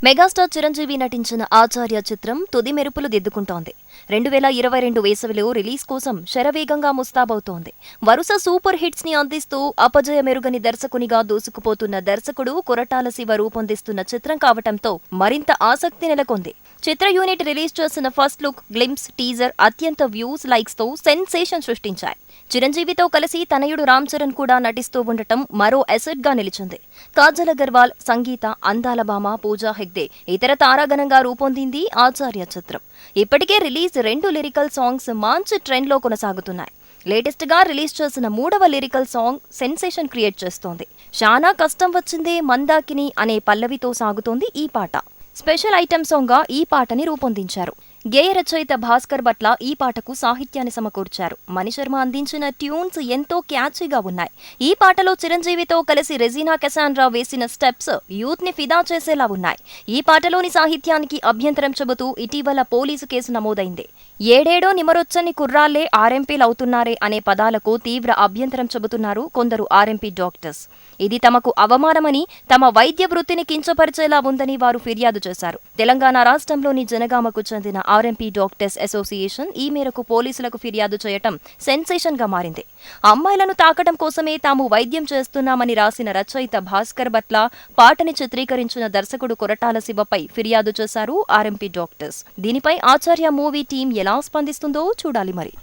Megastar Chiranjeevi నటించిన ఆచార్య చిత్రం తుది మెరుపులు దిద్దుకుంటోంది. 2022 వేసవిలో రిలీజ్ కోసం శరవేగంగా ముస్తాబవుతోంది. వరుస సూపర్ హిట్స్ ని అందిస్తూ అపజయ మెరుగని దర్శకునిగా దూసుకుపోతున్న దర్శకుడు కొరటాల శివ రూపొందిస్తున్న చిత్రం కావటంతో మరింత ఆసక్తి నెలకొంది. చిత్ర యూనిట్ రిలీజ్ చేసిన ఫస్ట్ లుక్, గ్లింప్స్, టీజర్ అత్యంత వ్యూస్, లైక్స్ తో సెన్సేషన్ సృష్టించాయి. చిరంజీవితో కలిసి తనయుడు రామ్ చరణ్ కూడా నటిస్తూ ఉండటం మరో అసెట్ గా నిలిచింది. కాజల్ అగర్వాల్, సంగీత, అందాల భామ పూజా హెగ్డే ఇతర తారాగణంగా రూపొందింది ఆచార్య చిత్రం. ఇప్పటికే రిలీజ్ 2 లిరికల్ సాంగ్స్ మంచి ట్రెండ్ లో కొనసాగుతున్నాయి. లేటెస్ట్ గా రిలీజ్ చేసిన 3వ లిరికల్ సాంగ్ సెన్సేషన్ క్రియేట్ చేస్తోంది. శానా కష్టం వచ్చిందే మందాకిని అనే పల్లవితో సాగుతోంది ఈ పాట. స్పెషల్ ఐటెం సాంగ్ గా ఈ పాటని రూపొందించారు. గేయ రచయిత భాస్కర్ భట్ల ఈ పాటకు సాహిత్యాన్ని సమకూర్చారు. మణిశర్మ అందించిన ట్యూన్స్ ఎంతో క్యాచీగా ఉన్నాయి. ఈ పాటలో చిరంజీవితో కలిసి రెజీనా కెసాండ్రా వేసిన స్టెప్స్ యూత్ ని ఫిదా చేసేలా ఉన్నాయి. ఈ పాటలోని సాహిత్యానికి అభ్యంతరం చెబుతూ ఇటీవల పోలీసు కేసు నమోదైంది. ఏడేడో నిమరొచ్చని కుర్రాళ్లే ఆర్ఎంపీలవుతున్నారే అనే పదాలకు తీవ్ర అభ్యంతరం చెబుతున్నారు కొందరు ఆర్ఎంపీ డాక్టర్స్. ఇది తమకు అవమానమని, తమ వైద్య వృత్తిని కించపరిచేలా ఉందని వారు ఫిర్యాదు చేశారు. తెలంగాణ రాష్ట్రంలోని జనగామకు చెందిన ఆర్ఎంపీ డాక్టర్స్ అసోసియేషన్ ఈ మేరకు పోలీసులకు ఫిర్యాదు చేయటం సెన్సేషన్ గా మారింది. అమ్మాయిలను తాకటం కోసమే తాము వైద్యం చేస్తున్నామని రాసిన రచయిత భాస్కర్ భట్ల, పాటని చిత్రీకరించిన దర్శకుడు కొరటాల శివపై ఫిర్యాదు చేశారు ఆర్ఎంపీ డాక్టర్స్. దీనిపై ఆచార్య మూవీ టీం ఎలా స్పందిస్తుందో చూడాలి మరి.